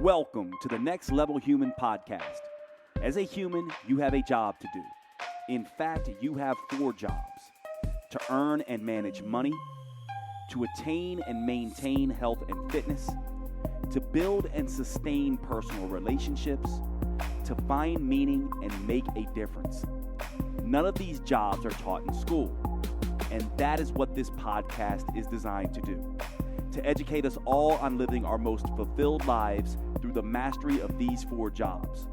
Welcome to the Next Level Human podcast. As a human, you have a job to do. In fact, you have 4 jobs: to earn and manage money, to attain and maintain health and fitness, to build and sustain personal relationships, to find meaning and make a difference. None of these jobs are taught in school, and that is what this podcast is designed to do: to educate us all on living our most fulfilled lives through the mastery of these 4 jobs.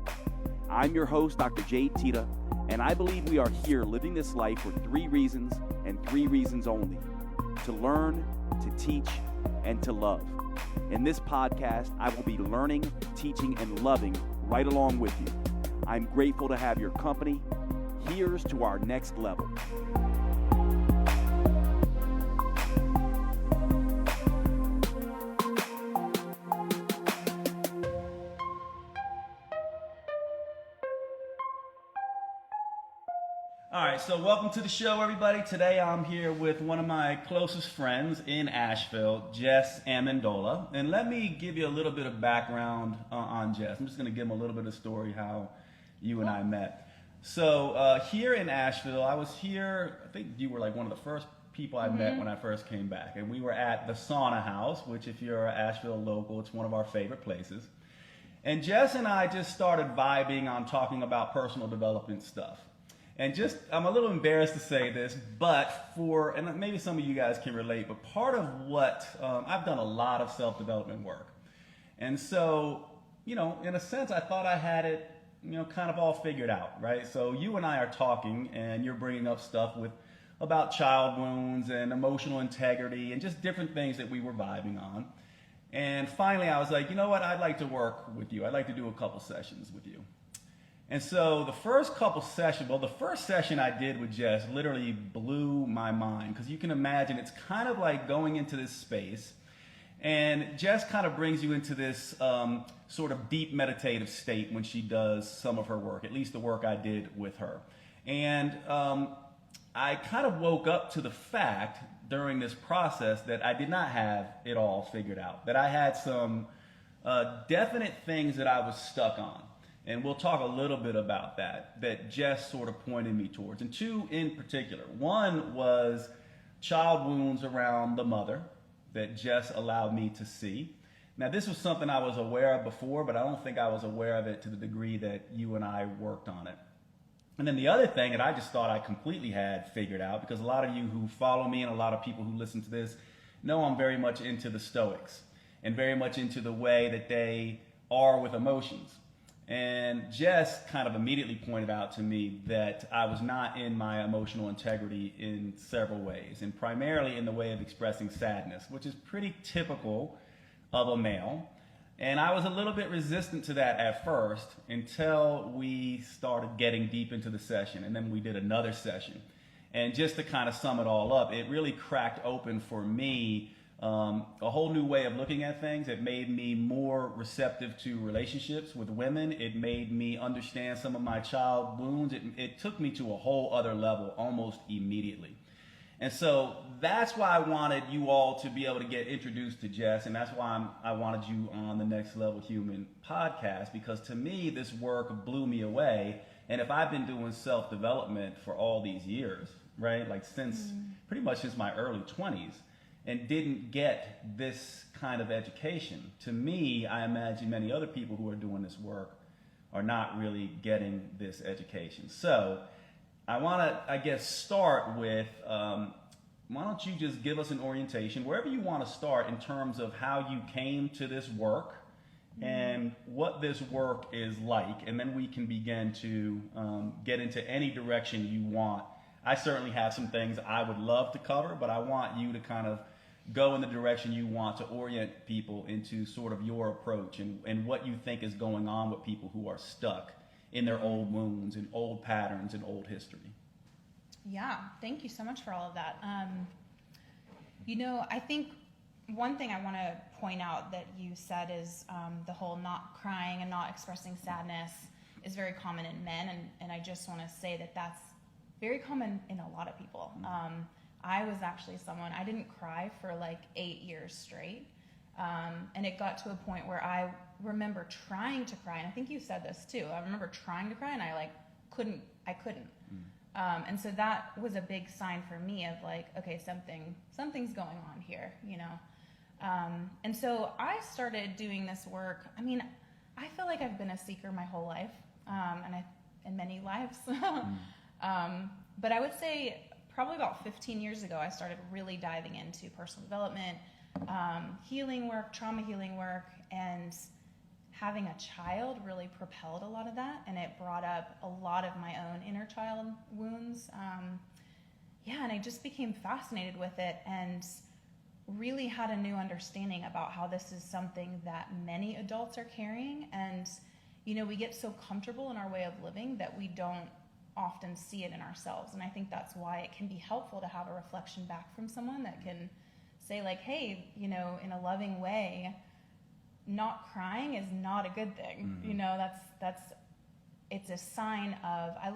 I'm your host, Dr. Jade Teta, and I believe we are here living this life for 3 reasons and 3 reasons only: to learn, to teach, and to love. In this podcast, I will be learning, teaching, and loving right along with you. I'm grateful to have your company. Here's to our next level. All right, so welcome to the show, everybody. Today I'm here with one of my closest friends in Asheville, Jess Amendola. And let me give you a little bit of background on Jess. I'm just going to give him a little bit of story how you and I met. So here in Asheville, I was here, I think you were like one of the first people I met when I first came back. And we were at the Sauna House, which if you're an Asheville local, it's one of our favorite places. And Jess and I just started vibing on talking about personal development stuff. And just, I'm a little embarrassed to say this, but and maybe some of you guys can relate, but part of what, I've done a lot of self-development work. And so, in a sense, I thought I had it, kind of all figured out, right? So you and I are talking, and you're bringing up stuff about child wounds and emotional integrity and just different things that we were vibing on. And finally, I was like, you know what? I'd like to work with you. I'd like to do a couple sessions with you. And so the first session I did with Jess literally blew my mind, because you can imagine it's kind of like going into this space, and Jess kind of brings you into this sort of deep meditative state when she does some of her work, at least the work I did with her. And I kind of woke up to the fact during this process that I did not have it all figured out, that I had some definite things that I was stuck on. And we'll talk a little bit about that Jess sort of pointed me towards. And 2 in particular. One was child wounds around the mother that Jess allowed me to see. Now, this was something I was aware of before, but I don't think I was aware of it to the degree that you and I worked on it. And then the other thing that I just thought I completely had figured out, because a lot of you who follow me and a lot of people who listen to this know I'm very much into the Stoics and very much into the way that they are with emotions. And Jess kind of immediately pointed out to me that I was not in my emotional integrity in several ways, and primarily in the way of expressing sadness, which is pretty typical of a male. And I was a little bit resistant to that at first until we started getting deep into the session, and then we did another session. And just to kind of sum it all up, it really cracked open for me a whole new way of looking at things. It made me more receptive to relationships with women. It made me understand some of my child wounds. It took me to a whole other level almost immediately. And so that's why I wanted you all to be able to get introduced to Jess, and that's why I wanted you on the Next Level Human podcast, because to me, this work blew me away. And if I've been doing self-development for all these years, right, like pretty much since my early 20s, and didn't get this kind of education, to me, I imagine many other people who are doing this work are not really getting this education. So I want to, start with, why don't you just give us an orientation, wherever you want to start, in terms of how you came to this work and what this work is like, and then we can begin to get into any direction you want. I certainly have some things I would love to cover, but I want you to kind of go in the direction you want to orient people into sort of your approach and what you think is going on with people who are stuck in their old wounds and old patterns and old history. Yeah, thank you so much for all of that. I think one thing I want to point out that you said is the whole not crying and not expressing sadness is very common in men, and I just want to say that that's very common in a lot of people. I was actually someone, I didn't cry for like 8 years straight. And it got to a point where I remember trying to cry, and I think you said this too. I remember trying to cry, and I couldn't. And so that was a big sign for me of like, okay, something's going on here, you know. And so I started doing this work. I mean, I feel like I've been a seeker my whole life, in many lives. But I would say probably about 15 years ago, I started really diving into personal development, healing work, trauma healing work, and having a child really propelled a lot of that, and it brought up a lot of my own inner child wounds. And I just became fascinated with it and really had a new understanding about how this is something that many adults are carrying. And, you know, we get so comfortable in our way of living that we don't often see it in ourselves. And I think that's why it can be helpful to have a reflection back from someone that can say like, hey, you know, in a loving way, not crying is not a good thing. You know, it's a sign of, I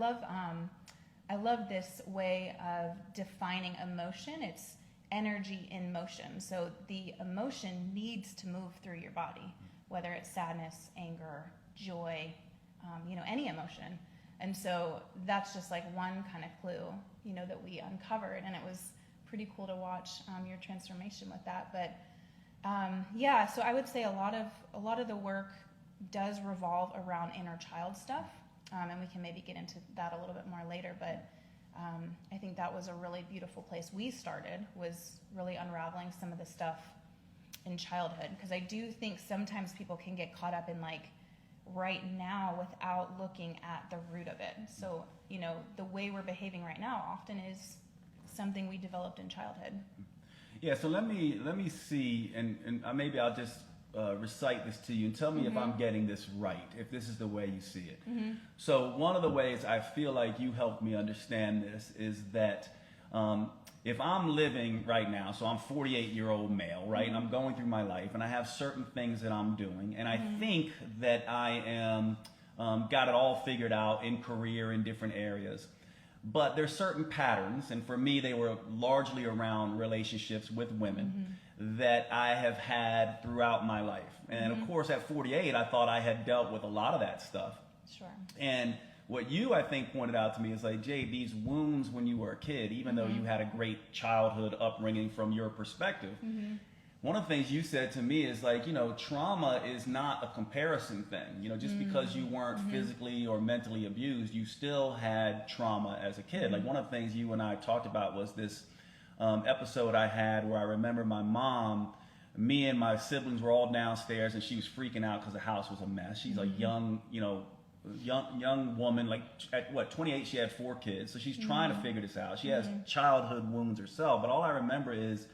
love this way of defining emotion. It's energy in motion. So the emotion needs to move through your body, whether it's sadness, anger, joy, you know, any emotion. And so that's just like one kind of clue, you know, that we uncovered, and it was pretty cool to watch your transformation with that. But so I would say a lot of the work does revolve around inner child stuff, and we can maybe get into that a little bit more later. But I think that was a really beautiful place we started, was really unraveling some of the stuff in childhood, because I do think sometimes people can get caught up in like right now without looking at the root of it. So, you know, the way we're behaving right now often is something we developed in childhood. Yeah, so let me see, and maybe I'll just recite this to you and tell me if I'm getting this right, if this is the way you see it. So one of the ways I feel like you helped me understand this is that if I'm living right now, so I'm 48-year-old male, right, and I'm going through my life, and I have certain things that I'm doing, and I think that I am got it all figured out in career in different areas. But there's certain patterns, and for me, they were largely around relationships with women that I have had throughout my life. And of course, at 48, I thought I had dealt with a lot of that stuff. Sure. And what you, I think, pointed out to me is like, Jade, these wounds when you were a kid, even though you had a great childhood upbringing from your perspective, one of the things you said to me is like, you know, trauma is not a comparison thing. You know, just because you weren't physically or mentally abused, you still had trauma as a kid. Like one of the things you and I talked about was this episode I had where I remember my mom, me and my siblings were all downstairs, and she was freaking out because the house was a mess. She's a young woman, like at what, 28, she had 4 kids. So she's trying to figure this out. She has childhood wounds herself. But all I remember is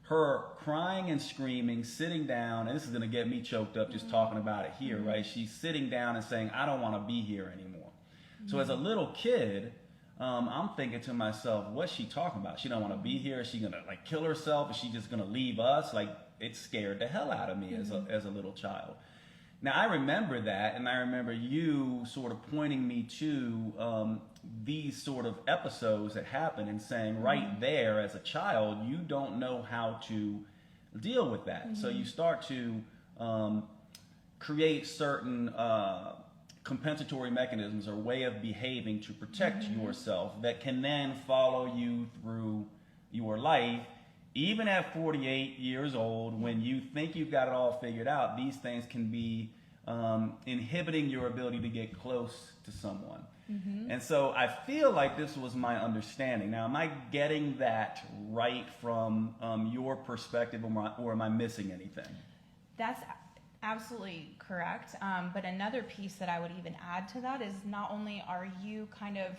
her crying and screaming, sitting down, and this is going to get me choked up just talking about it here, right? She's sitting down and saying, I don't want to be here anymore. So as a little kid, I'm thinking to myself, what's she talking about? She don't want to be here. Is she going to like kill herself? Is she just going to leave us? Like, it scared the hell out of me as a little child. Now, I remember that, and I remember you sort of pointing me to these sort of episodes that happen and saying right there as a child, you don't know how to deal with that. So you start to create certain compensatory mechanisms or way of behaving to protect yourself that can then follow you through your life. Even at 48 years old, when you think you've got it all figured out, these things can be inhibiting your ability to get close to someone. And so I feel like this was my understanding. Now, am I getting that right from your perspective, or am I missing anything? That's absolutely correct. But another piece that I would even add to that is not only are you kind of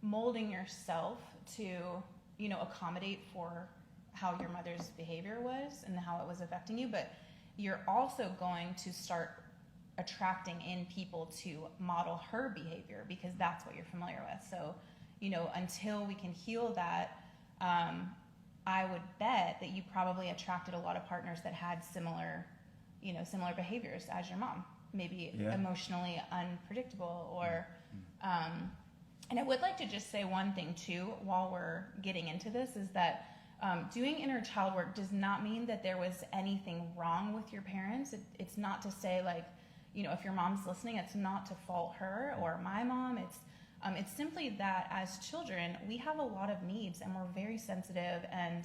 molding yourself to, you know, accommodate for how your mother's behavior was and how it was affecting you, but you're also going to start attracting in people to model her behavior because that's what you're familiar with. So, you know, until we can heal that, I would bet that you probably attracted a lot of partners that had similar behaviors as your mom, maybe emotionally unpredictable or, and I would like to just say one thing too, while we're getting into this, is that doing inner child work does not mean that there was anything wrong with your parents. It's not to say like if your mom's listening, it's not to fault her or my mom. It's simply that as children, we have a lot of needs and we're very sensitive, and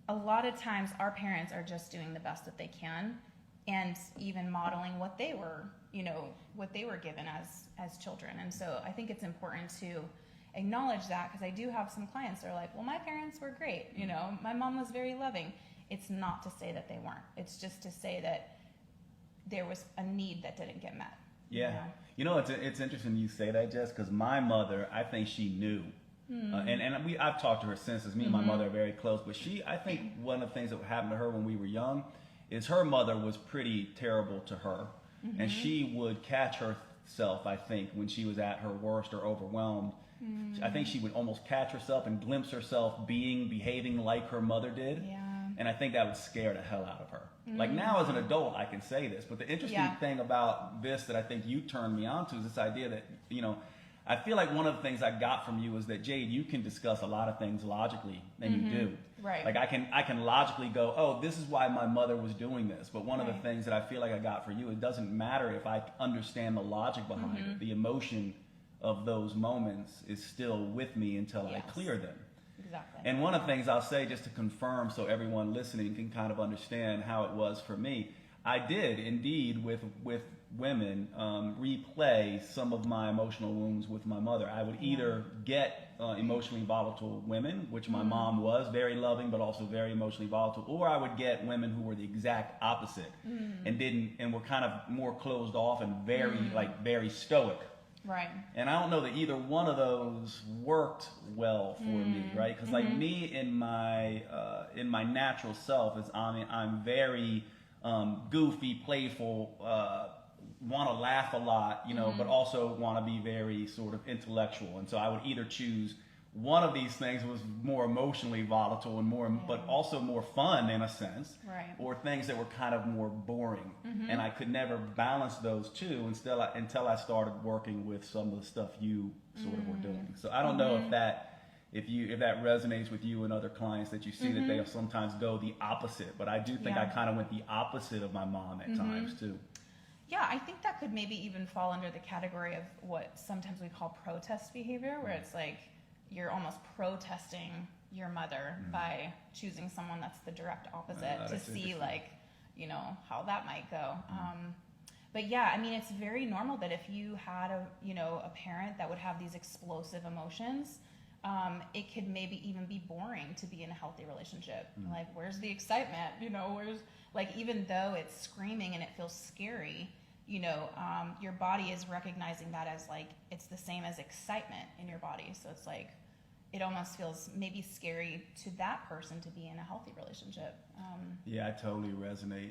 a lot of times our parents are just doing the best that they can, and even modeling what they were given as children. And so I think it's important to acknowledge that, because I do have some clients that are like, well, my parents were great, my mom was very loving. It's not to say that they weren't. It's just to say that there was a need that didn't get met. Yeah. It's interesting you say that, Jess, because my mother, I think she knew. I've talked to her since, as me and my mother are very close, but I think one of the things that happened to her when we were young is her mother was pretty terrible to her. And she would catch herself, I think, when she was at her worst or overwhelmed. I think she would almost catch herself and glimpse herself behaving like her mother did. Yeah. And I think that would scare the hell out of her. Like now as an adult, I can say this, but the interesting thing about this that I think you turned me on to is this idea that, I feel like one of the things I got from you is that, Jade, you can discuss a lot of things logically, and you do. Right. Like I can logically go, oh, this is why my mother was doing this. But one of the things that I feel like I got for you, it doesn't matter if I understand the logic behind it. The emotion of those moments is still with me until I clear them. Exactly. And one of the things I'll say, just to confirm so everyone listening can kind of understand how it was for me, I did indeed with women replay some of my emotional wounds with my mother. I would either get emotionally volatile women, which my mom was, very loving but also very emotionally volatile, or I would get women who were the exact opposite and were kind of more closed off and very stoic. Right. And I don't know that either one of those worked well for me, right? Because like me in my natural self is I'm very goofy, playful, want to laugh a lot, but also want to be very sort of intellectual. And so I would either choose one of these things was more emotionally volatile and more, but also more fun in a sense, or things that were kind of more boring. And I could never balance those two until I started working with some of the stuff you sort of were doing. So I don't know if that resonates with you and other clients, that you see that they sometimes go the opposite. But I do think I kind of went the opposite of my mom at times too. Yeah, I think that could maybe even fall under the category of what sometimes we call protest behavior, where it's like you're almost protesting your mother by choosing someone that's the direct opposite to see how that might go. But yeah, I mean, it's very normal that if you had a parent that would have these explosive emotions, it could maybe even be boring to be in a healthy relationship. Like, where's the excitement? Even though it's screaming and it feels scary, your body is recognizing that as it's the same as excitement in your body. So it's like, it almost feels maybe scary to that person to be in a healthy relationship. Yeah, I totally resonate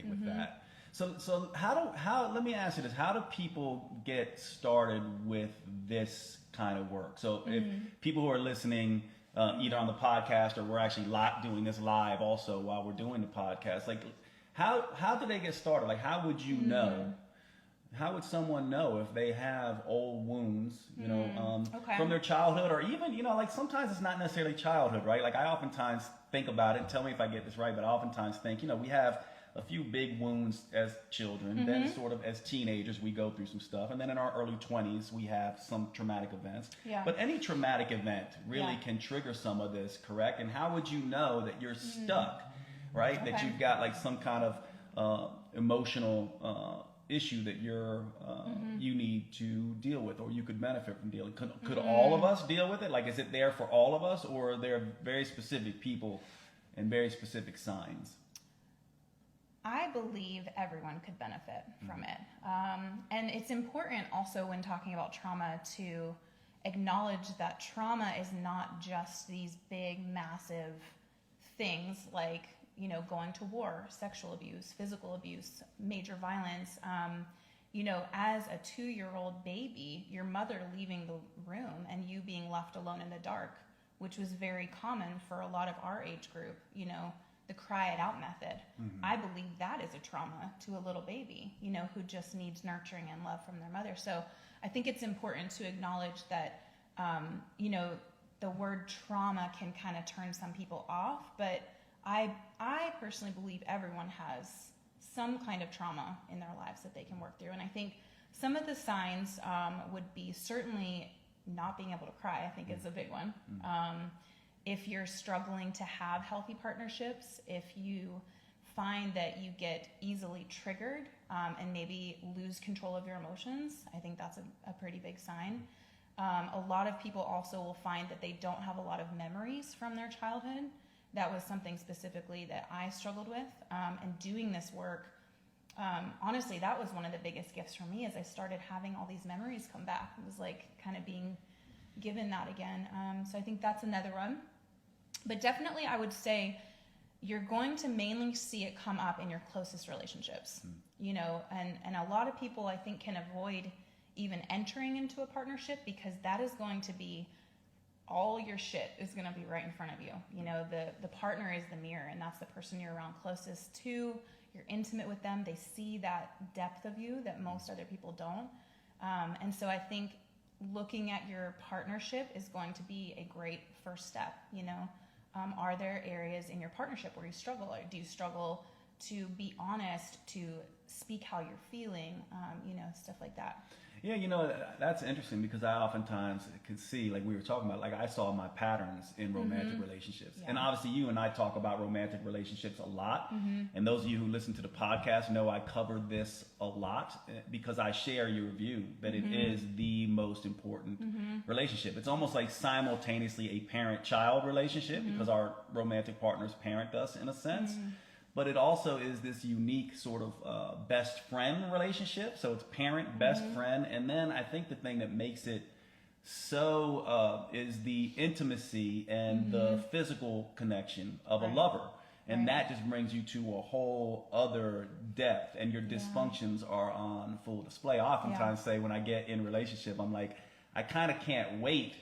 with that. So let me ask you this: how do people get started with this kind of work? So if people who are listening, either on the podcast or we're actually doing this live also while we're doing the podcast, how do they get started? Like, how would you know? How would someone know if they have old wounds, from their childhood, or even, sometimes it's not necessarily childhood, right? Like I oftentimes think about it, tell me if I get this right, but I oftentimes think, we have a few big wounds as children, then sort of as teenagers we go through some stuff, and then in our early 20s we have some traumatic events. Yeah. But any traumatic event really can trigger some of this, correct? And how would you know that you're stuck, right? Okay. That you've got some kind of emotional issue that you need to deal with, or you could benefit from dealing. Could all of us deal with it? Is it there for all of us, or are there very specific people and very specific signs? I believe everyone could benefit from it. And it's important also when talking about trauma to acknowledge that trauma is not just these big, massive things like, going to war, sexual abuse, physical abuse, major violence. As a 2-year-old baby, your mother leaving the room and you being left alone in the dark, which was very common for a lot of our age group, the cry it out method. I believe that is a trauma to a little baby, who just needs nurturing and love from their mother. So I think it's important to acknowledge that, the word trauma can kind of turn some people off, but I personally believe everyone has some kind of trauma in their lives that they can work through. And I think some of the signs would be certainly not being able to cry, I think is a big one. If you're struggling to have healthy partnerships, if you find that you get easily triggered and maybe lose control of your emotions, I think that's a pretty big sign. A lot of people also will find that they don't have a lot of memories from their childhood. That was something specifically that I struggled with. And doing this work, honestly, that was one of the biggest gifts for me as I started having all these memories come back. It was like kind of being given that again. So I think that's another one. But definitely I would say you're going to mainly see it come up in your closest relationships, you know, and a lot of people I think can avoid even entering into a partnership because that is going to be all your shit is going to be right in front of you. You know, the partner is the mirror, and that's the person you're around closest to. You're intimate with them. They see that depth of you that most other people don't. And so I think looking at your partnership is going to be a great first step, you know. Are there areas in your partnership where you struggle? Or do you struggle to be honest, to speak how you're feeling, you know, stuff like that? Yeah, you know, that's interesting because I oftentimes could see, like we were talking about, like I saw my patterns in romantic relationships. Yeah. And obviously you and I talk about romantic relationships a lot. And those of you who listen to the podcast know I cover this a lot because I share your view that it is the most important relationship. It's almost like simultaneously a parent-child relationship because our romantic partners parent us in a sense. But it also is this unique sort of best friend relationship. So it's parent, best friend. And then I think the thing that makes it so is the intimacy and the physical connection of a lover. And that just brings you to a whole other depth. And your dysfunctions are on full display. I oftentimes say when I get in a relationship, I'm like, I kind of can't wait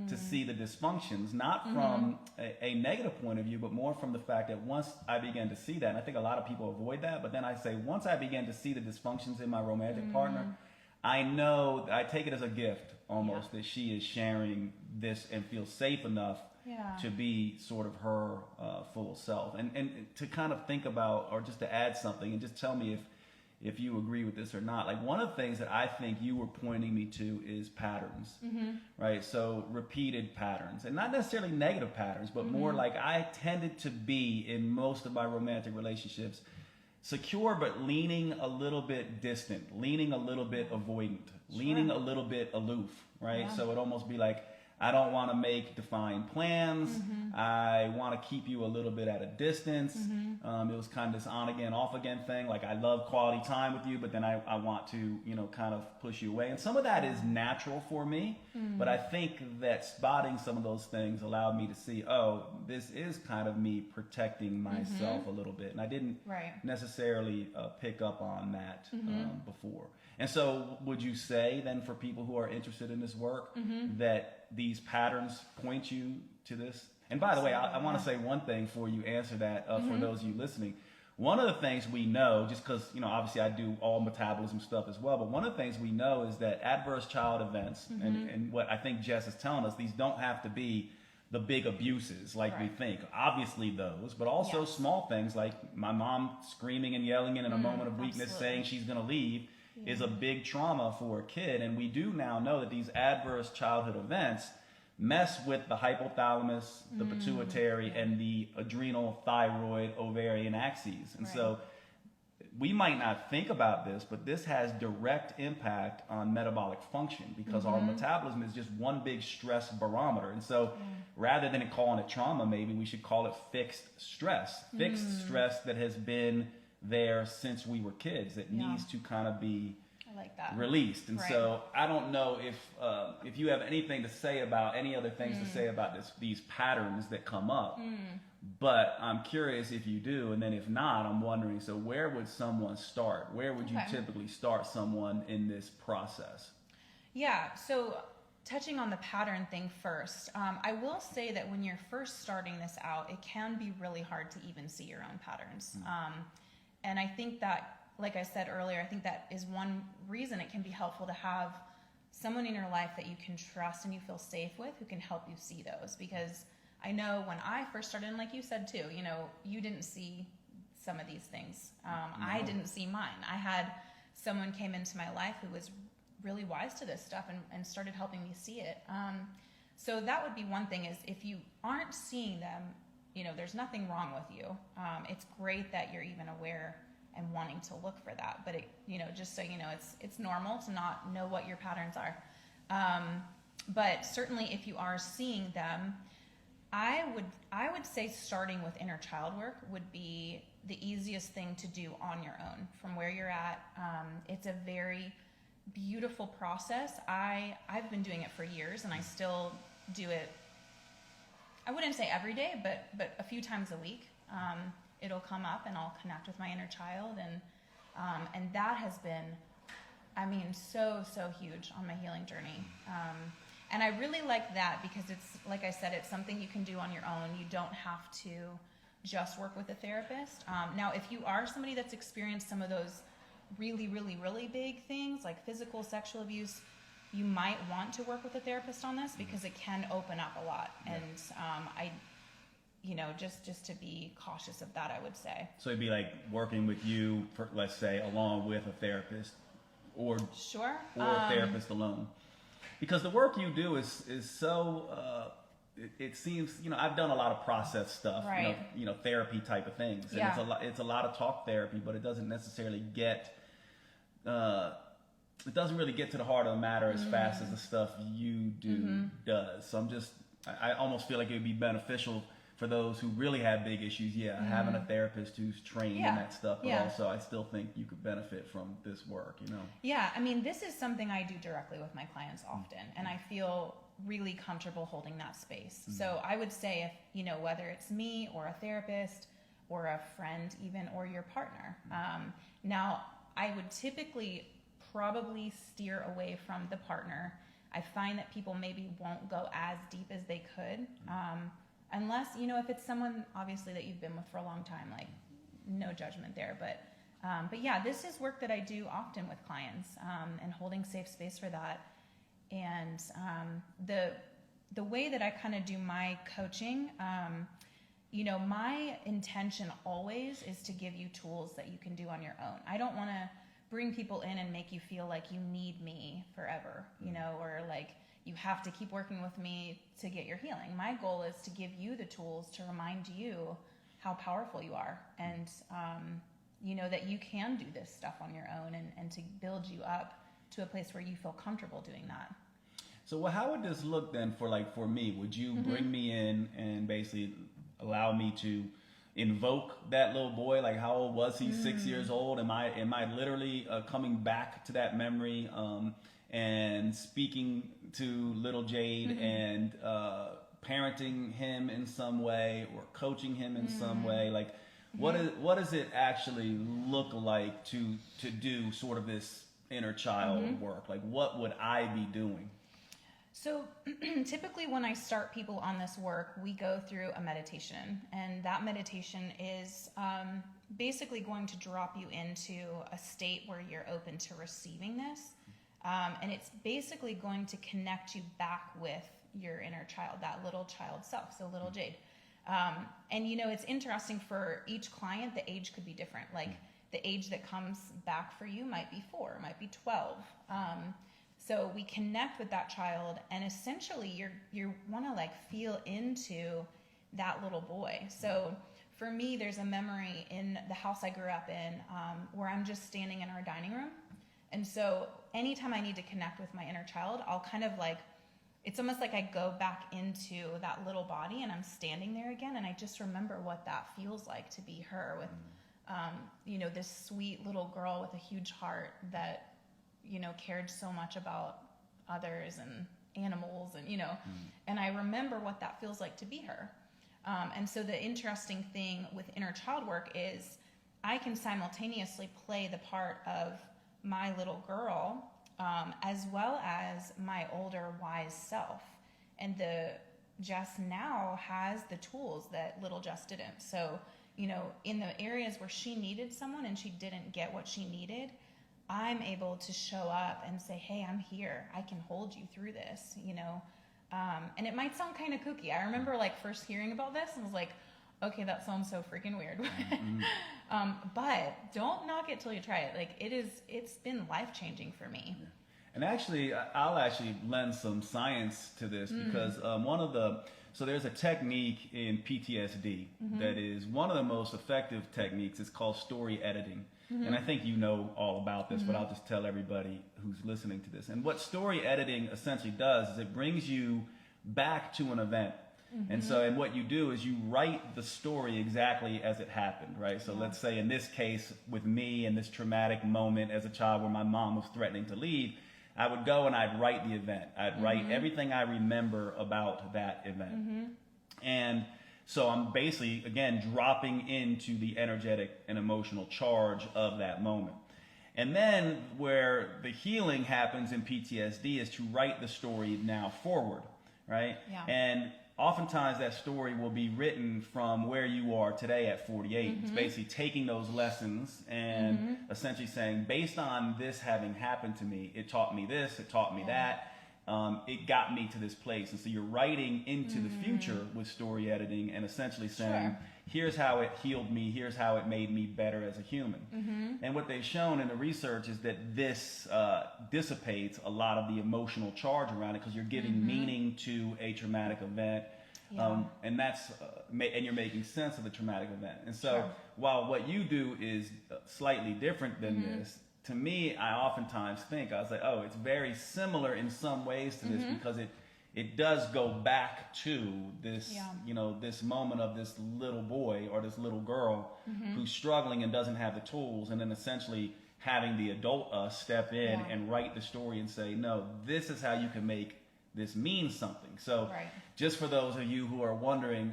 to see the dysfunctions, not from a negative point of view, but more from the fact that once I begin to see that, and I think a lot of people avoid that, but then I say, once I begin to see the dysfunctions in my romantic partner, I know, I take it as a gift almost that she is sharing this and feels safe enough to be sort of her full self. And to kind of think about, or just to add something, and just tell me if you agree with this or not. Like one of the things that I think you were pointing me to is patterns, right? So repeated patterns, and not necessarily negative patterns, but more like I tended to be in most of my romantic relationships secure, but leaning a little bit distant, leaning a little bit avoidant, leaning a little bit aloof, right? So it almost be like, I don't want to make defined plans. I want to keep you a little bit at a distance. It was kind of this on again, off again thing. Like I love quality time with you, but then I want to, you know, kind of push you away. And some of that is natural for me, but I think that spotting some of those things allowed me to see, oh, this is kind of me protecting myself a little bit. And I didn't necessarily pick up on that before. And so would you say then for people who are interested in this work that these patterns point you to this? And by the way, I want to say one thing before you answer that for those of you listening. One of the things we know, just because, you know, obviously I do all metabolism stuff as well, but one of the things we know is that adverse child events, and what I think Jess is telling us, these don't have to be the big abuses like we think. Obviously those, but also small things like my mom screaming and yelling in a moment of weakness saying she's going to leave is a big trauma for a kid. And we do now know that these adverse childhood events mess with the hypothalamus, the pituitary, and the adrenal, thyroid, ovarian axes. And so we might not think about this, but this has direct impact on metabolic function because our metabolism is just one big stress barometer. And so rather than calling it trauma, maybe we should call it fixed stress. Fixed stress that has been there since we were kids that needs to kind of be released. And so I don't know if you have anything to say about any other things to say about these patterns that come up, but I'm curious if you do. And then if not, I'm wondering, so where would someone start? Where would you typically start someone in this process? Yeah, so touching on the pattern thing first, I will say that when you're first starting this out, it can be really hard to even see your own patterns. And I think that, like I said earlier, I think that is one reason it can be helpful to have someone in your life that you can trust and you feel safe with who can help you see those. Because I know when I first started, and like you said too, you know, you didn't see some of these things. I didn't see mine. I had someone came into my life who was really wise to this stuff and started helping me see it. So that would be one thing, is if you aren't seeing them, you know, there's nothing wrong with you. It's great that you're even aware and wanting to look for that. But, you know, just so you know, it's normal to not know what your patterns are. But certainly if you are seeing them, I would say starting with inner child work would be the easiest thing to do on your own from where you're at. It's a very beautiful process. I've been doing it for years, and I still do it. I wouldn't say every day, but a few times a week. It'll come up, and I'll connect with my inner child, and that has been, I mean, so huge on my healing journey. And I really like that because it's, like I said, it's something you can do on your own. You don't have to just work with a therapist. Now, if you are somebody that's experienced some of those really, really, really big things like physical, sexual abuse, you might want to work with a therapist on this because it can open up a lot. Yeah. And you know, just to be cautious of that, I would say. So it'd be like working with you, for, let's say, along with a therapist, or sure, or a therapist alone, because the work you do is so. It seems, you know, I've done a lot of process stuff, right. you know, therapy type of things, and yeah. it's a lot of talk therapy, but it doesn't necessarily get. It doesn't really get to the heart of the matter as fast as the stuff you do does. So I almost feel like it would be beneficial for those who really have big issues, having a therapist who's trained in that stuff, but also I still think you could benefit from this work, you know? Yeah, I mean, this is something I do directly with my clients often, and I feel really comfortable holding that space. So I would say, if, you know, whether it's me or a therapist or a friend even, or your partner. Now, I would typically probably steer away from the partner. I find that people maybe won't go as deep as they could. Unless, you know, if it's someone obviously that you've been with for a long time, like no judgment there. But yeah, this is work that I do often with clients, and holding safe space for that. And the way that I kind of do my coaching, you know, my intention always is to give you tools that you can do on your own. I don't want to bring people in and make you feel like you need me forever, you know, or like you have to keep working with me to get your healing. My goal is to give you the tools to remind you how powerful you are, and you know, that you can do this stuff on your own, and to build you up to a place where you feel comfortable doing that. So how would this look then for me? Would you bring me in and basically allow me to invoke that little boy? Like, how old was he? 6 years old? Am I literally coming back to that memory and speaking to little Jade and parenting him in some way, or coaching him in some way? Like, what does it actually look like to do sort of this inner child work? Like, what would I be doing? So typically when I start people on this work, we go through a meditation, and that meditation is basically going to drop you into a state where you're open to receiving this. And it's basically going to connect you back with your inner child, that little child self, so little Jade. And you know, it's interesting, for each client, the age could be different. Like, the age that comes back for you might be 4, might be 12. So we connect with that child, and essentially you want to like feel into that little boy. So for me, there's a memory in the house I grew up in, where I'm just standing in our dining room. And so anytime I need to connect with my inner child, I'll kind of like, it's almost like I go back into that little body, and I'm standing there again, and I just remember what that feels like to be her with, you know, this sweet little girl with a huge heart that, you know, cared so much about others and animals, and, you know, and I remember what that feels like to be her. And so the interesting thing with inner child work is I can simultaneously play the part of my little girl, as well as my older wise self. And the Jess now has the tools that little Jess didn't. So, you know, in the areas where she needed someone and she didn't get what she needed, I'm able to show up and say, hey, I'm here. I can hold you through this, you know. And it might sound kind of kooky. I remember like first hearing about this and was like, okay, that sounds so freaking weird. But don't knock it till you try it. Like it's been life-changing for me. Yeah. And actually, I'll actually lend some science to this because so there's a technique in PTSD that is one of the most effective techniques. It's called story editing. And I think you know all about this, but I'll just tell everybody who's listening to this. And what story editing essentially does is it brings you back to an event. And what you do is you write the story exactly as it happened, right? So let's say in this case with me and this traumatic moment as a child where my mom was threatening to leave, I would go and I'd write the event. I'd write everything I remember about that event. And so I'm basically, again, dropping into the energetic and emotional charge of that moment. And then where the healing happens in PTSD is to write the story now forward, right? Yeah. And oftentimes that story will be written from where you are today at 48. It's basically taking those lessons and essentially saying, based on this having happened to me, it taught me this, it taught me that, it got me to this place. And so you're writing into the future with story editing and essentially saying, here's how it healed me, here's how it made me better as a human. And what they've shown in the research is that this dissipates a lot of the emotional charge around it because you're giving meaning to a traumatic event. And that's and you're making sense of the traumatic event. And so while what you do is slightly different than this, to me, I oftentimes think, I was like, oh, it's very similar in some ways to this because it does go back to this, this moment of this little boy or this little girl who's struggling and doesn't have the tools, and then essentially having the adult us step in and write the story and say, no, this is how you can make this mean something. So just for those of you who are wondering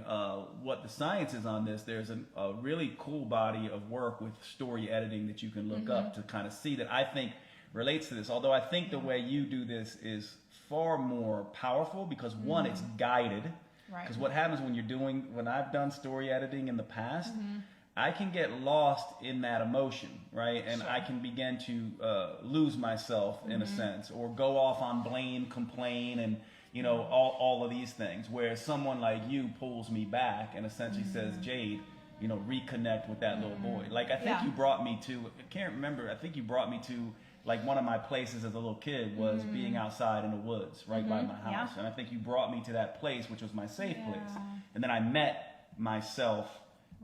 what the science is on this, there's a really cool body of work with story editing that you can look up to kind of see that I think relates to this. Although I think the way you do this is far more powerful because one, it's guided. Because what happens when I've done story editing in the past, I can get lost in that emotion, right? And I can begin to lose myself in a sense, or go off on blame, complain, and all of these things. Where someone like you pulls me back and essentially says, Jade, reconnect with that little boy. Like I think you brought me to, I can't remember, I think you brought me to like one of my places as a little kid was being outside in the woods right by my house. And I think you brought me to that place, which was my safe place. And then I met myself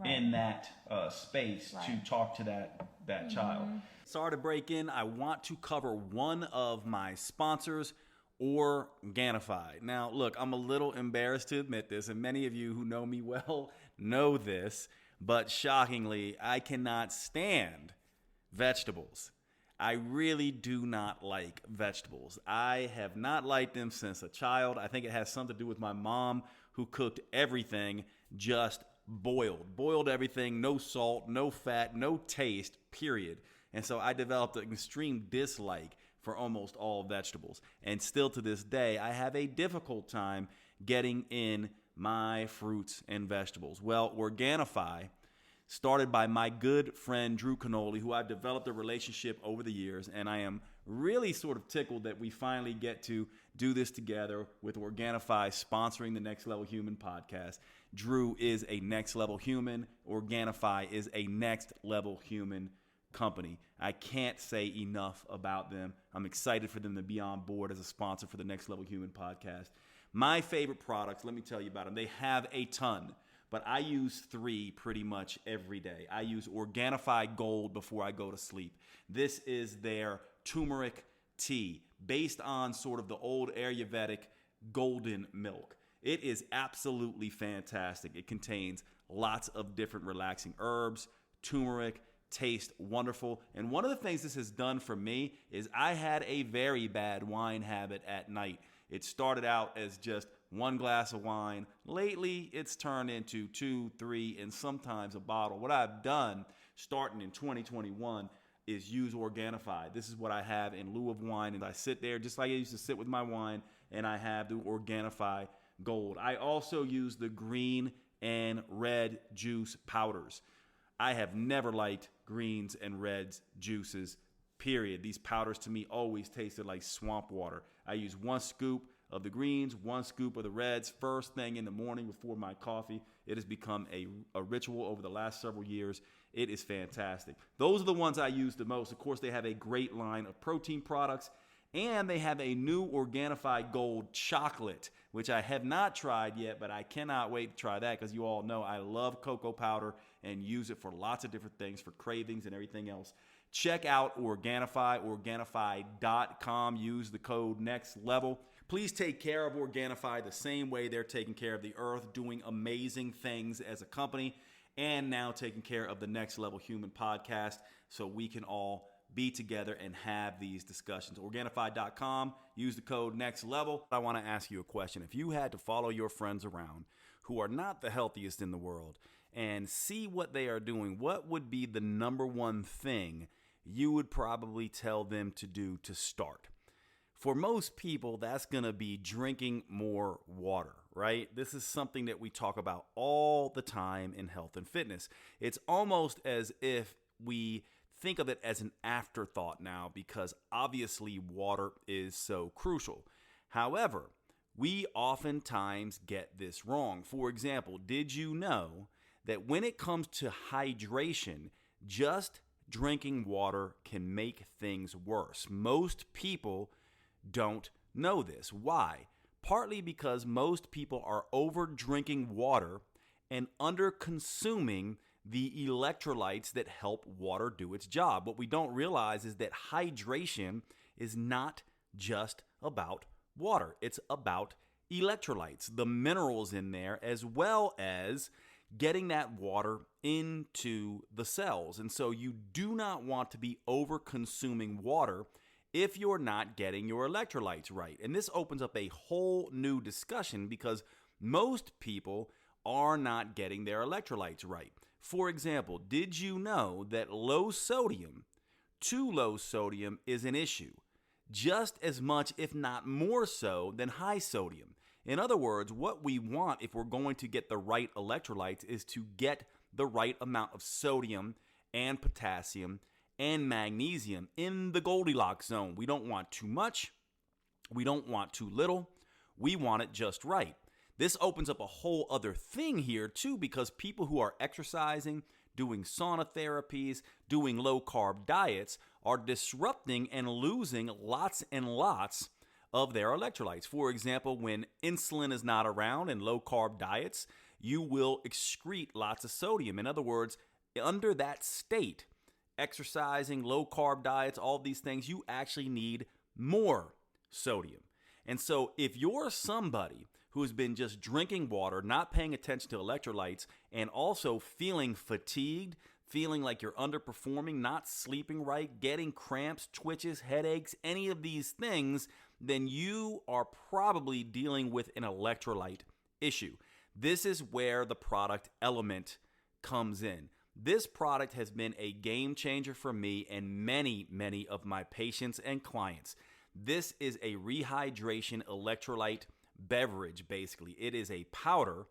in that space to talk to that child. Sorry to break in. I want to cover one of my sponsors, Organifi. Now, look, I'm a little embarrassed to admit this, and many of you who know me well know this, but shockingly, I cannot stand vegetables. I really do not like vegetables. I have not liked them since a child. I think it has something to do with my mom who cooked everything just boiled everything, no salt, no fat, no taste, period. And so I developed an extreme dislike for almost all vegetables. And still to this day, I have a difficult time getting in my fruits and vegetables. Well, Organifi, started by my good friend Drew Canoli, who I've developed a relationship over the years, and I am really sort of tickled that we finally get to do this together with Organifi sponsoring the Next Level Human podcast. Drew is a next level human. Organifi is a next level human company. I can't say enough about them. I'm excited for them to be on board as a sponsor for the Next Level Human podcast. My favorite products, let me tell you about them. They have a ton, but I use 3 pretty much every day. I use Organifi Gold before I go to sleep. This is their turmeric tea based on sort of the old Ayurvedic golden milk. It is absolutely fantastic. It contains lots of different relaxing herbs, turmeric, tastes wonderful. And one of the things this has done for me is I had a very bad wine habit at night. It started out as just 1 glass of wine. Lately, it's turned into 2, 3, and sometimes a bottle. What I've done, starting in 2021, is use Organifi. This is what I have in lieu of wine, and I sit there just like I used to sit with my wine, and I have the Organifi Gold. I also use the green and red juice powders. I have never liked greens and reds juices, period. These powders to me always tasted like swamp water. I use 1 scoop of the greens, 1 scoop of the reds, first thing in the morning before my coffee. It has become a ritual over the last several years. It is fantastic. Those are the ones I use the most. Of course, they have a great line of protein products, and they have a new Organifi Gold chocolate, which I have not tried yet, but I cannot wait to try that because you all know I love cocoa powder and use it for lots of different things, for cravings and everything else. Check out Organifi, Organifi.com. Use the code NEXTLEVEL. Please take care of Organifi the same way they're taking care of the earth, doing amazing things as a company, and now taking care of the Next Level Human podcast so we can all be together and have these discussions. Organifi.com, use the code NEXTLEVEL. I want to ask you a question. If you had to follow your friends around who are not the healthiest in the world and see what they are doing, what would be the number one thing you would probably tell them to do to start? For most people, that's going to be drinking more water, right? This is something that we talk about all the time in health and fitness. It's almost as if we think of it as an afterthought now because obviously water is so crucial. However, we oftentimes get this wrong. For example, did you know that when it comes to hydration, just drinking water can make things worse? Most people don't know this. Why? Partly because most people are over drinking water and under consuming the electrolytes that help water do its job. What we don't realize is that hydration is not just about water. It's about electrolytes, the minerals in there, as well as getting that water into the cells. And so you do not want to be over consuming water if you're not getting your electrolytes right. And this opens up a whole new discussion because most people are not getting their electrolytes right. For example, did you know that too low sodium is an issue? Just as much, if not more so, than high sodium. In other words, what we want if we're going to get the right electrolytes is to get the right amount of sodium and potassium and magnesium in the Goldilocks zone. We don't want too much. We don't want too little. We want it just right. This opens up a whole other thing here too, because people who are exercising, doing sauna therapies, doing low-carb diets are disrupting and losing lots and lots of their electrolytes. For example, when insulin is not around in low-carb diets, you will excrete lots of sodium. In other words, under that state, exercising, low-carb diets, all these things, you actually need more sodium. And so if you're somebody who's been just drinking water, not paying attention to electrolytes, and also feeling fatigued, feeling like you're underperforming, not sleeping right, getting cramps, twitches, headaches, any of these things, then you are probably dealing with an electrolyte issue. This is where the product Element comes in. This product has been a game changer for me and many of my patients and clients. This is a rehydration electrolyte beverage, basically. It is a powder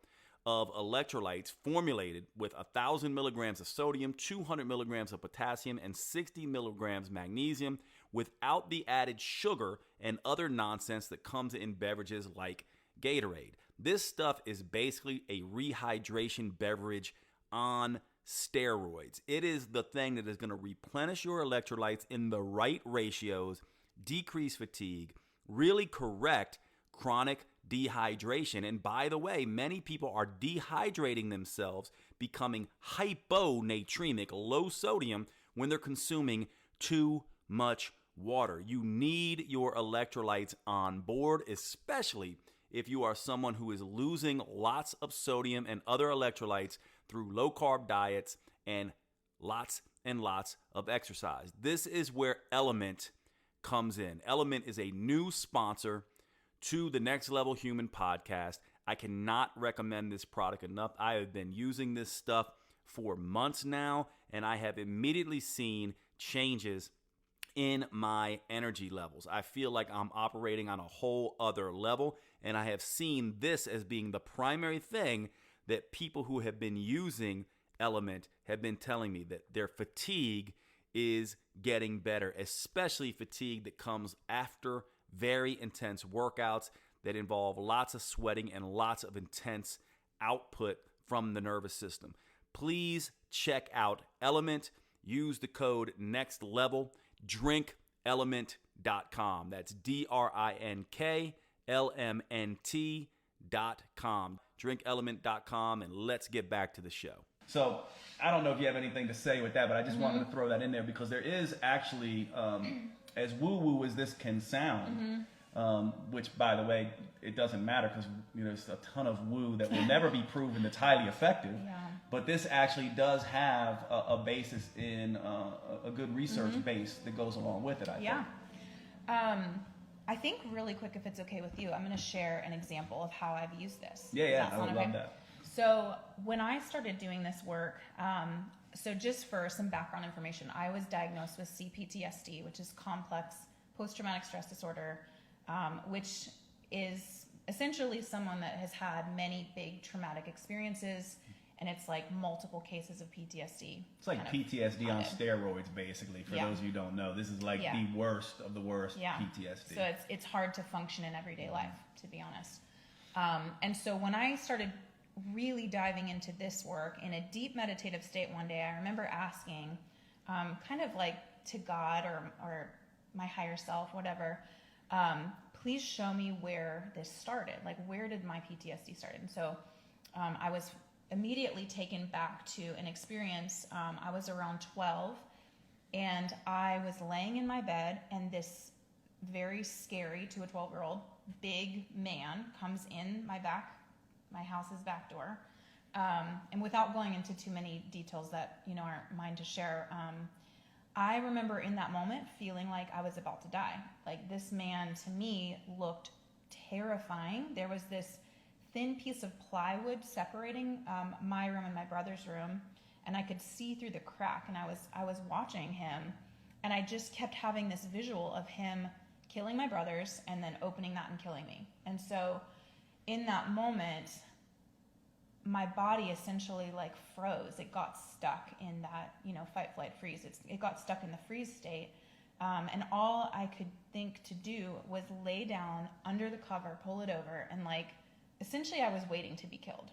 of electrolytes formulated with 1,000 milligrams of sodium, 200 milligrams of potassium, and 60 milligrams magnesium without the added sugar and other nonsense that comes in beverages like Gatorade. This stuff is basically a rehydration beverage on steroids. It is the thing that is going to replenish your electrolytes in the right ratios, decrease fatigue, really correct chronic dehydration. And by the way, many people are dehydrating themselves, becoming hyponatremic, low sodium, when they're consuming too much water. You need your electrolytes on board, especially if you are someone who is losing lots of sodium and other electrolytes through low-carb diets and lots of exercise. This is where Element comes in. Element is a new sponsor to the Next Level Human podcast. I cannot recommend this product enough. I have been using this stuff for months now, and I have immediately seen changes in my energy levels. I feel like I'm operating on a whole other level, and I have seen this as being the primary thing that people who have been using Element have been telling me, that their fatigue is getting better, especially fatigue that comes after very intense workouts. that involve lots of sweating and lots of intense output from the nervous system. Please check out Element. Use the code NEXTLEVEL. DrinkElement.com. That's DrinkElement.com. DrinkElement.com, and let's get back to the show. So I don't know if you have anything to say with that, but I just wanted to throw that in there because there is actually, as woo-woo as this can sound, which, by the way, it doesn't matter because there's a ton of woo that will never be proven that's highly effective. Yeah. But this actually does have a basis in a good research base that goes along with it, I think. I think really quick, if it's okay with you, I'm going to share an example of how I've used this. Yeah, I would love that. So when I started doing this work, so just for some background information, I was diagnosed with CPTSD, which is complex post-traumatic stress disorder, which is essentially someone that has had many big traumatic experiences, and it's like multiple cases of PTSD. It's like PTSD on steroids, basically, for those of you who don't know. This is like the worst of the worst PTSD. So it's hard to function in everyday life, to be honest. And so when I started really diving into this work in a deep meditative state one day, I remember asking kind of like to God or my higher self, whatever, please show me where this started. Like, where did my PTSD start? And so I was immediately taken back to an experience. I was around 12, and I was laying in my bed, and this very scary, to a 12-year-old, big man comes in my house's back door. And without going into too many details that aren't mine to share, I remember in that moment feeling like I was about to die. Like, this man to me looked terrifying. There was this thin piece of plywood separating my room and my brother's room, and I could see through the crack, and I was watching him, and I just kept having this visual of him killing my brothers and then opening that and killing me. And so in that moment, my body essentially like froze. It got stuck in that, fight, flight, freeze. It got stuck in the freeze state. And all I could think to do was lay down under the cover, pull it over, and essentially I was waiting to be killed.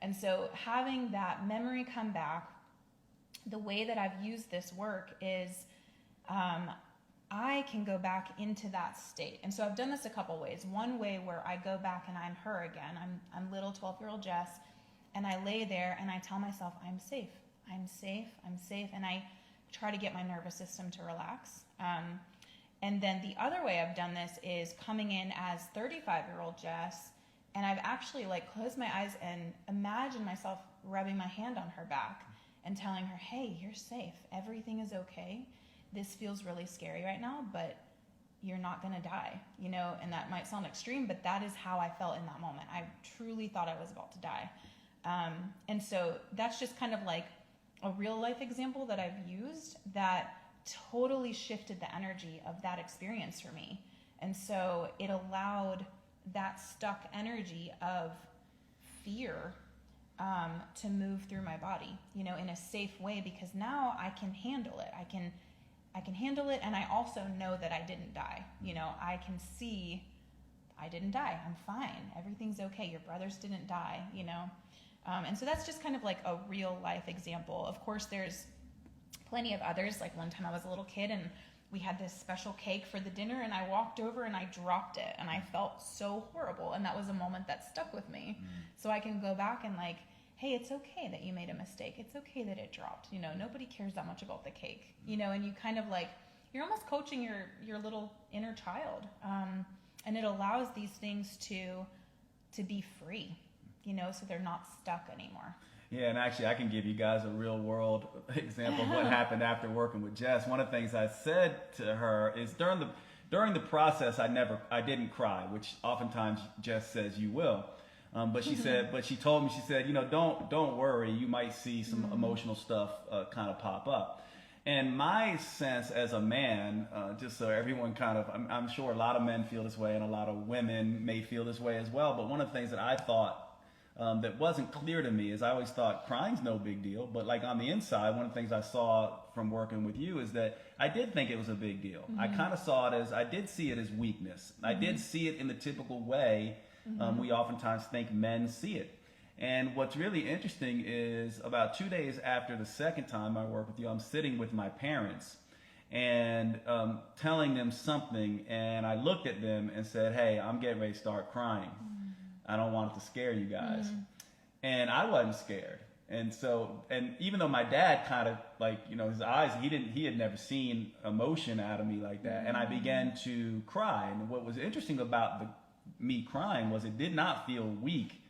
And so having that memory come back, the way that I've used this work is I can go back into that state. And so I've done this a couple ways. One way where I go back and I'm her again. I'm little 12-year-old Jess, and I lay there and I tell myself, I'm safe, I'm safe, I'm safe. And I try to get my nervous system to relax. And then the other way I've done this is coming in as 35-year-old Jess, and I've actually closed my eyes and imagined myself rubbing my hand on her back and telling her, hey, you're safe. Everything is okay. This feels really scary right now, but you're not going to die, and that might sound extreme, but that is how I felt in that moment. I truly thought I was about to die. And so that's just kind of like a real life example that I've used that totally shifted the energy of that experience for me. And so it allowed that stuck energy of fear to move through my body, in a safe way, because now I can handle it. I can handle it, and I also know that I didn't die. I can see I didn't die. I'm fine. Everything's okay. Your brothers didn't die, And so that's just kind of like a real life example. Of course, there's plenty of others. Like one time I was a little kid and we had this special cake for the dinner, and I walked over and I dropped it, and I felt so horrible. And that was a moment that stuck with me. So I can go back and hey, it's okay that you made a mistake. It's okay that it dropped. Nobody cares that much about the cake, and you kind of you're almost coaching your little inner child. And it allows these things to be free, so they're not stuck anymore. Yeah, and actually I can give you guys a real world example of what happened after working with Jess. One of the things I said to her is during the process, I didn't cry, which oftentimes Jess says you will. But she told me, don't worry, you might see some emotional stuff kind of pop up. And my sense as a man, just so everyone I'm sure a lot of men feel this way and a lot of women may feel this way as well. But one of the things that I thought that wasn't clear to me is I always thought crying's no big deal. But on the inside, one of the things I saw from working with you is that I did think it was a big deal. I kind of saw it as, I did see it as weakness. I did see it in the typical way we oftentimes think men see it. And what's really interesting is about 2 days after the second time I worked with you, I'm sitting with my parents and telling them something, and I looked at them and said, hey, I'm getting ready to start crying. I don't want it to scare you guys. And I wasn't scared. And so, and even though my dad kind of like, you know, his eyes, he had never seen emotion out of me like that. And I began to cry. And what was interesting about me crying was it did not feel weak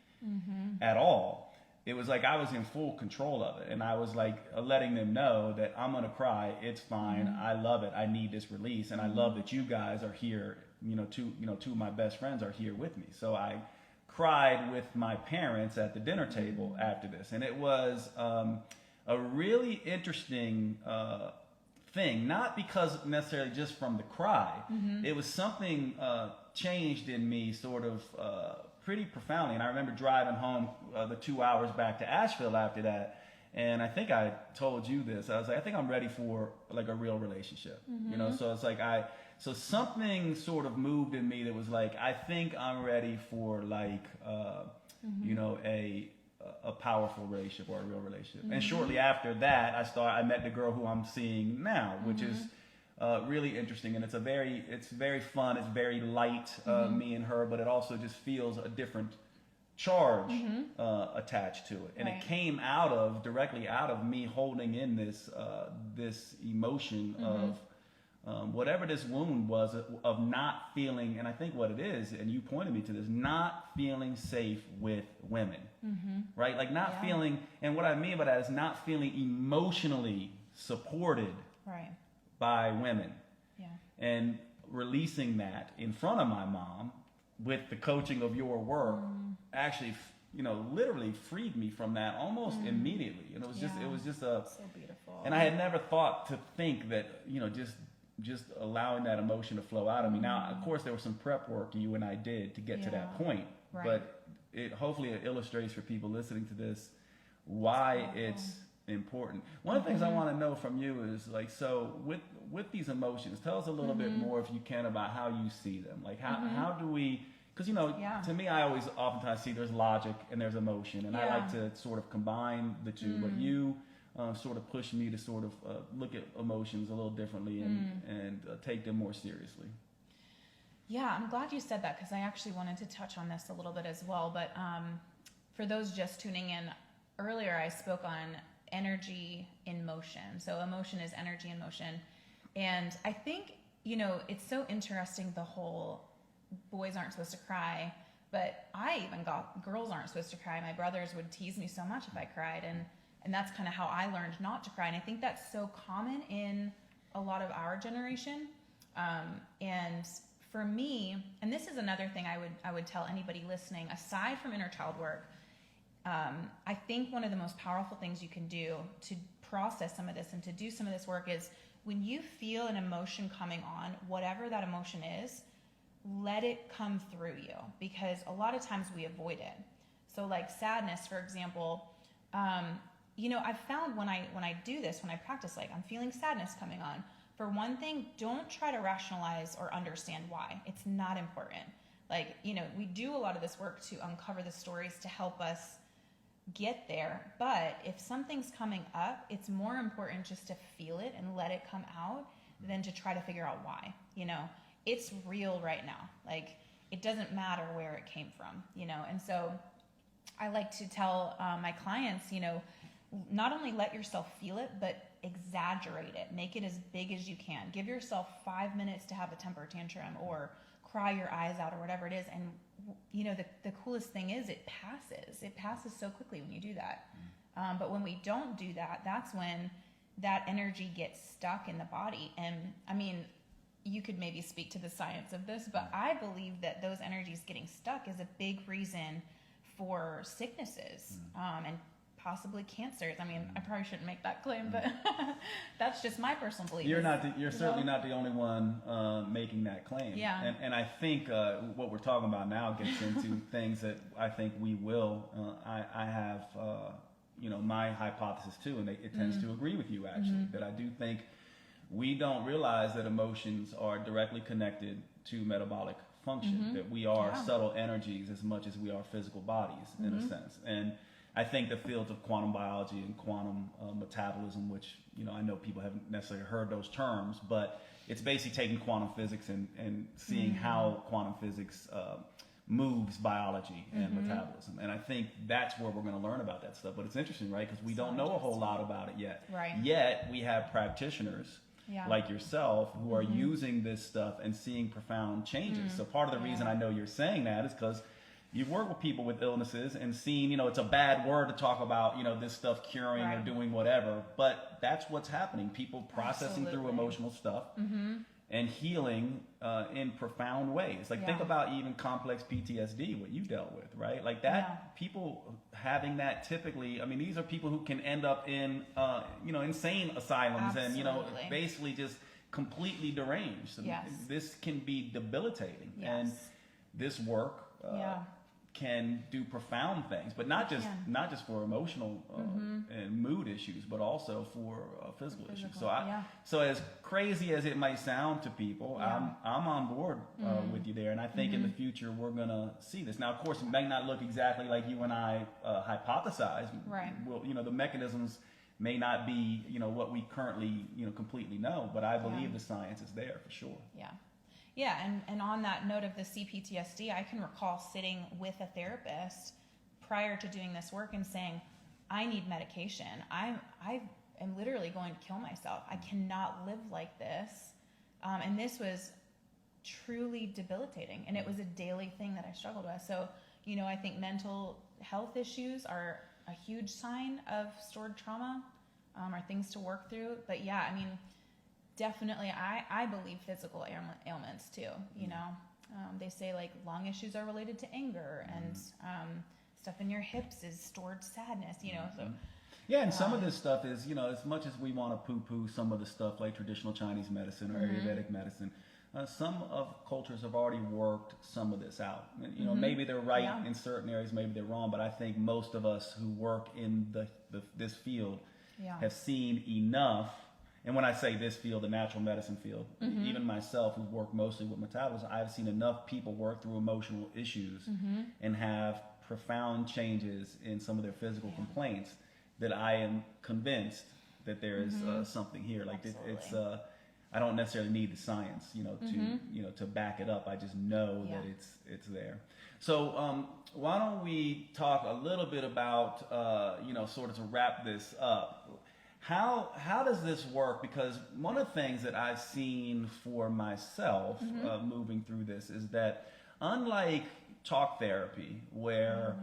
at all. It was like I was in full control of it. And I was like letting them know that I'm going to cry. It's fine. I love it. I need this release. And I love that you guys are here. Two of my best friends are here with me. So I cried with my parents at the dinner table after this. And it was a really interesting thing, not because necessarily just from the cry. It was something changed in me sort of pretty profoundly. And I remember driving home the 2 hours back to Asheville after that. And I think I told you this. I was like, I think I'm ready for like a real relationship. So it's like so something sort of moved in me that was like, I think I'm ready for like, a powerful relationship or a real relationship. And shortly after that, I met the girl who I'm seeing now, which is really interesting. And it's very fun. It's very light, me and her, but it also just feels a different charge attached to it. And it came directly out of me holding in this emotion of whatever this wound was of not feeling, and I think what it is, and you pointed me to this, not feeling safe with women, right? Like not feeling, and what I mean by that is not feeling emotionally supported by women. And releasing that in front of my mom with the coaching of your work actually, literally freed me from that almost immediately. And it was just so beautiful. And I had never thought to think that, just allowing that emotion to flow out of me. Now, of course, there was some prep work you and I did to get to that point, but hopefully it illustrates for people listening to this why it's important. One of the things I want to know from you is like, so with these emotions, tell us a little bit more, if you can, about how you see them. Like how do we, because to me, I always oftentimes see there's logic and there's emotion, and I like to sort of combine the two, but you sort of push me to sort of look at emotions a little differently and take them more seriously. Yeah, I'm glad you said that, because I actually wanted to touch on this a little bit as well. But for those just tuning in, earlier I spoke on energy in motion. So emotion is energy in motion. And I think, it's so interesting, the whole boys aren't supposed to cry, but I even got girls aren't supposed to cry. My brothers would tease me so much if I cried. And that's kind of how I learned not to cry. And I think that's so common in a lot of our generation. And for me, and this is another thing I would tell anybody listening, aside from inner child work, I think one of the most powerful things you can do to process some of this and to do some of this work is when you feel an emotion coming on, whatever that emotion is, let it come through you, because a lot of times we avoid it. So like sadness, for example, I've found when I do this, when I practice, like I'm feeling sadness coming on, for one thing, don't try to rationalize or understand why. It's not important. Like, we do a lot of this work to uncover the stories to help us get there. But if something's coming up, it's more important just to feel it and let it come out than to try to figure out why. It's real right now. Like, it doesn't matter where it came from, And so I like to tell my clients, not only let yourself feel it, but exaggerate it. Make it as big as you can. Give yourself 5 minutes to have a temper tantrum or cry your eyes out or whatever it is. And, the coolest thing is it passes. It passes so quickly when you do that. But when we don't do that, that's when that energy gets stuck in the body. And, I mean, you could maybe speak to the science of this, but I believe that those energies getting stuck is a big reason for sicknesses and possibly cancers. I mean, I probably shouldn't make that claim, but that's just my personal belief. You're certainly not the only one making that claim. Yeah. And I think what we're talking about now gets into things that I think we will. I have my hypothesis too, and it tends to agree with you actually, that I do think we don't realize that emotions are directly connected to metabolic function, that we are subtle energies as much as we are physical bodies in a sense. And I think the fields of quantum biology and quantum metabolism, which I know people haven't necessarily heard those terms, but it's basically taking quantum physics and seeing how quantum physics moves biology and metabolism. And I think that's where we're going to learn about that stuff. But it's interesting, right? Because we don't know a whole lot about it yet. Right. Yet we have practitioners like yourself who are using this stuff and seeing profound changes. So part of the reason I know you're saying that is because you've worked with people with illnesses and seen, it's a bad word to talk about, this stuff curing or doing whatever, but that's what's happening. People processing through emotional stuff and healing in profound ways. Like think about even complex PTSD, what you dealt with, right? Like that, people having that typically, these are people who can end up in, insane asylums and, basically just completely deranged. This can be debilitating. And this work can do profound things, but not just for emotional and mood issues, but also for physical issues. So as crazy as it might sound to people, I'm on board with you there, and I think in the future we're gonna see this. Now, of course, it may not look exactly like you and I hypothesize. Right. Well, the mechanisms may not be what we currently completely know, but I believe the science is there for sure. Yeah. Yeah, and on that note of the CPTSD, I can recall sitting with a therapist prior to doing this work and saying, I need medication. I am literally going to kill myself. I cannot live like this. And this was truly debilitating, and it was a daily thing that I struggled with. So, I think mental health issues are a huge sign of stored trauma, are things to work through. But definitely, I believe physical ailments too. They say like lung issues are related to anger, and stuff in your hips is stored sadness. So yeah, and some of this stuff is as much as we want to poo-poo some of the stuff like traditional Chinese medicine or Ayurvedic medicine. Some of cultures have already worked some of this out. Maybe they're right in certain areas, maybe they're wrong, but I think most of us who work in this field have seen enough. And when I say this field, the natural medicine field, even myself, who work mostly with metabolism, I've seen enough people work through emotional issues and have profound changes in some of their physical complaints that I am convinced that there is something here. Like it's I don't necessarily need the science, to back it up. I just know that it's there. So why don't we talk a little bit about, sort of to wrap this up. How does this work? Because one of the things that I've seen for myself moving through this is that unlike talk therapy, where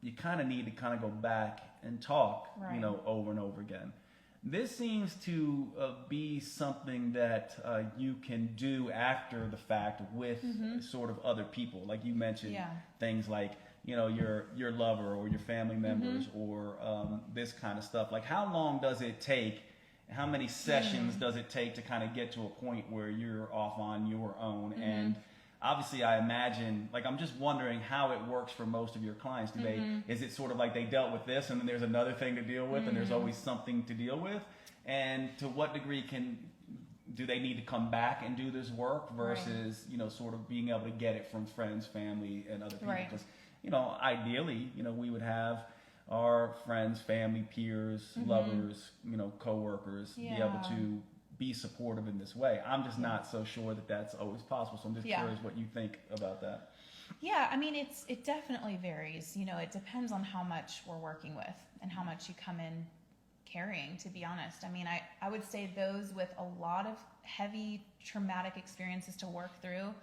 you kind of need to kind of go back and talk, over and over again, this seems to be something that you can do after the fact with sort of other people. Like you mentioned, things like your lover or your family members or this kind of stuff. Like how long does it take? How many sessions does it take to kind of get to a point where you're off on your own? And obviously I imagine, like I'm just wondering how it works for most of your clients. Is it sort of like they dealt with this and then there's another thing to deal with and there's always something to deal with? And to what degree do they need to come back and do this work versus, sort of being able to get it from friends, family, and other people? Because ideally, we would have our friends, family, peers, lovers, coworkers be able to be supportive in this way. I'm just not so sure that that's always possible. So I'm just curious what you think about that. Yeah, it definitely varies. It depends on how much we're working with and how much you come in carrying, to be honest. I would say those with a lot of heavy traumatic experiences to work through,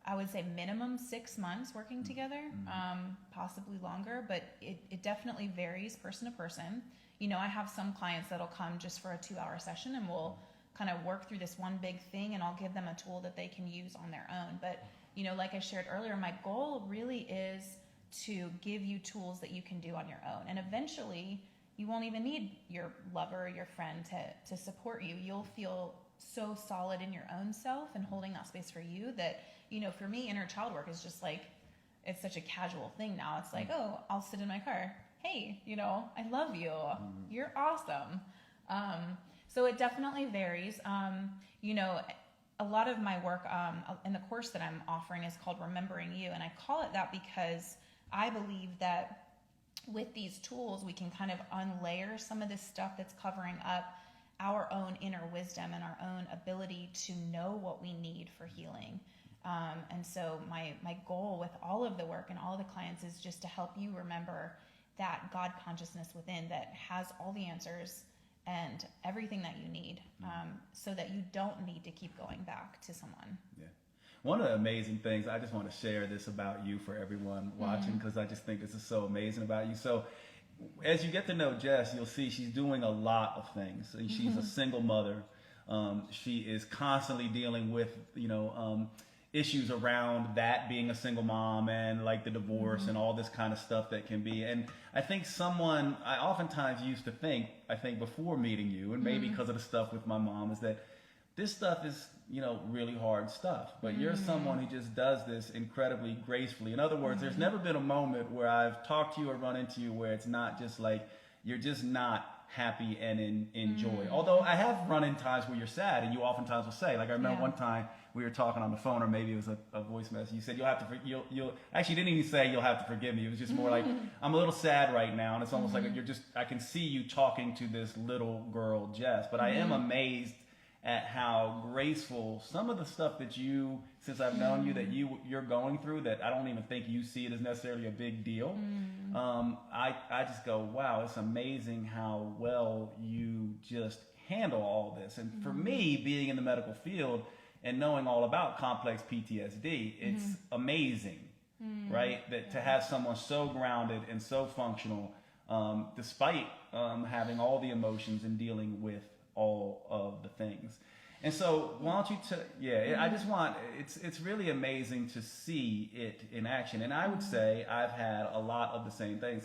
I would say minimum 6 months working together, possibly longer, but it definitely varies person to person. I have some clients that'll come just for a 2-hour session and we'll kind of work through this one big thing and I'll give them a tool that they can use on their own. But, like I shared earlier, my goal really is to give you tools that you can do on your own. And eventually you won't even need your lover or your friend to support you. You'll feel so solid in your own self and holding that space for you that, for me, inner child work is just like, it's such a casual thing now. It's like, oh, I'll sit in my car. hey, I love you. You're awesome. So it definitely varies. A lot of my work in the course that I'm offering is called Remembering You. And I call it that because I believe that with these tools, we can kind of unlayer some of this stuff that's covering up our own inner wisdom and our own ability to know what we need for healing. And so my goal with all of the work and all of the clients is just to help you remember that God consciousness within that has all the answers and everything that you need, so that you don't need to keep going back to someone. Yeah. One of the amazing things, I just want to share this about you for everyone watching, because I just think this is so amazing about you. So as you get to know Jess, you'll see she's doing a lot of things. She's a single mother. She is constantly dealing with, issues around that, being a single mom and like the divorce and all this kind of stuff that can be. And I think I oftentimes used to think, before meeting you, and maybe because of the stuff with my mom, is that this stuff is, really hard stuff. But you're someone who just does this incredibly gracefully. In other words, there's never been a moment where I've talked to you or run into you where it's not just like, you're just not happy and in joy. Although I have run in times where you're sad, and you oftentimes will say, like I remember one time we were talking on the phone, or maybe it was a voice message. You said you'll actually didn't even say you'll have to forgive me. It was just more like, I'm a little sad right now, and it's almost like I can see you talking to this little girl Jess. But I am amazed at how graceful some of the stuff that you, since I've known you, that you're going through, that I don't even think you see it as necessarily a big deal. I just go, wow, it's amazing how well you just handle all this. And for me, being in the medical field and knowing all about complex PTSD, it's amazing, right? That to have someone so grounded and so functional, despite having all the emotions and dealing with all of the things. And so why don't you I just want, it's really amazing to see it in action. And I would say I've had a lot of the same things.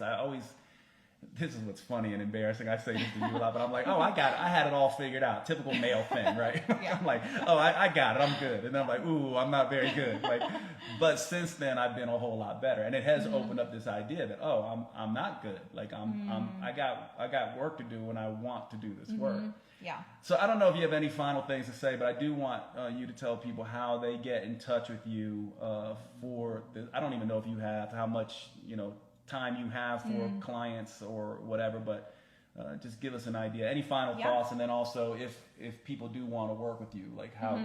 This is what's funny and embarrassing. I say this to you a lot, but I'm like, I had it all figured out. Typical male thing, right? I'm like, I got it, I'm good. And then I'm like, ooh, I'm not very good. But since then I've been a whole lot better. And it has opened up this idea that, I'm not good. Like I got work to do, and I want to do this work. Yeah. So I don't know if you have any final things to say, but I do want you to tell people how they get in touch with you for this. I don't even know if you have how much, time you have for clients or whatever, but just give us an idea. Any final thoughts? And then also if people do want to work with you, like how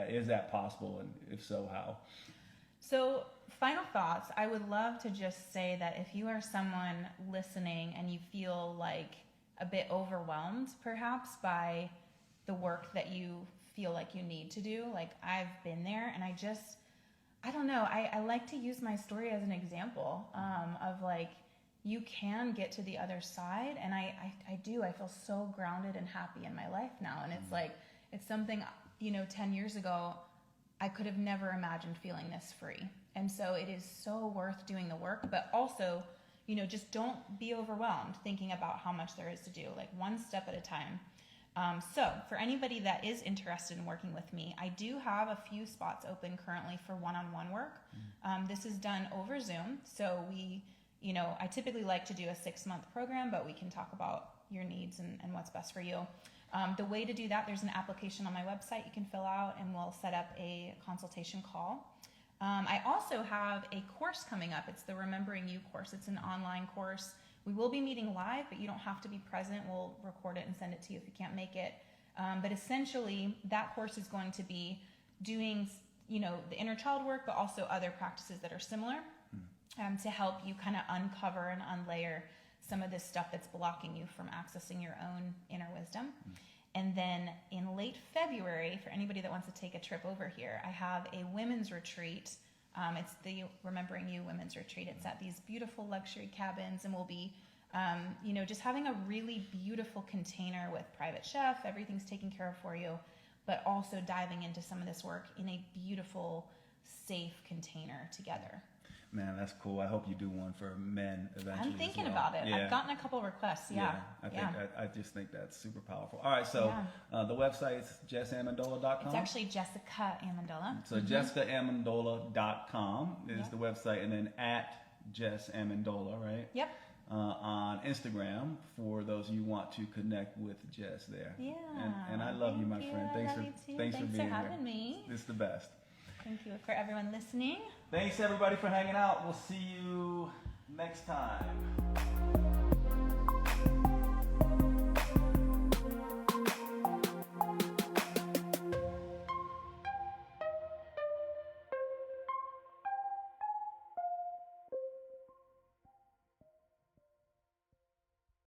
is that possible? And if so, how? So final thoughts, I would love to just say that if you are someone listening and you feel like a bit overwhelmed perhaps by the work that you feel like you need to do, like I've been there, and I don't know, I like to use my story as an example of like, you can get to the other side, and I feel so grounded and happy in my life now. And it's like, it's something, 10 years ago, I could have never imagined feeling this free. And so it is so worth doing the work, but also, just don't be overwhelmed thinking about how much there is to do, like one step at a time. So for anybody that is interested in working with me, I do have a few spots open currently for one-on-one work. This is done over Zoom. So I typically like to do a 6-month program, but we can talk about your needs and what's best for you. The way to do that, there's an application on my website you can fill out, and we'll set up a consultation call. I also have a course coming up. It's the Remembering You course. It's an online course. We will be meeting live, but you don't have to be present. We'll record it and send it to you if you can't make it. But essentially, that course is going to be doing, the inner child work, but also other practices that are similar to help you kind of uncover and unlayer some of this stuff that's blocking you from accessing your own inner wisdom. And then in late February, for anybody that wants to take a trip over here, I have a women's retreat. It's the Remembering You Women's Retreat. It's at these beautiful luxury cabins, and we'll be, just having a really beautiful container with private chef. Everything's taken care of for you, but also diving into some of this work in a beautiful, safe container together. Man, that's cool. I hope you do one for men eventually. I'm thinking as well. about it. Yeah. I've gotten a couple requests. I just think that's super powerful. All right, so the website's jessamendola.com. It's actually Jessica Amendola. So jessicaamendola.com is the website, and then at Jess Amendola, right? Yep. on Instagram for those of you who want to connect with Jess there. Yeah. And I love you, my friend. I love you too. Thanks for being having here. me. It's the best. Thank you for everyone listening. Thanks everybody for hanging out. We'll see you next time.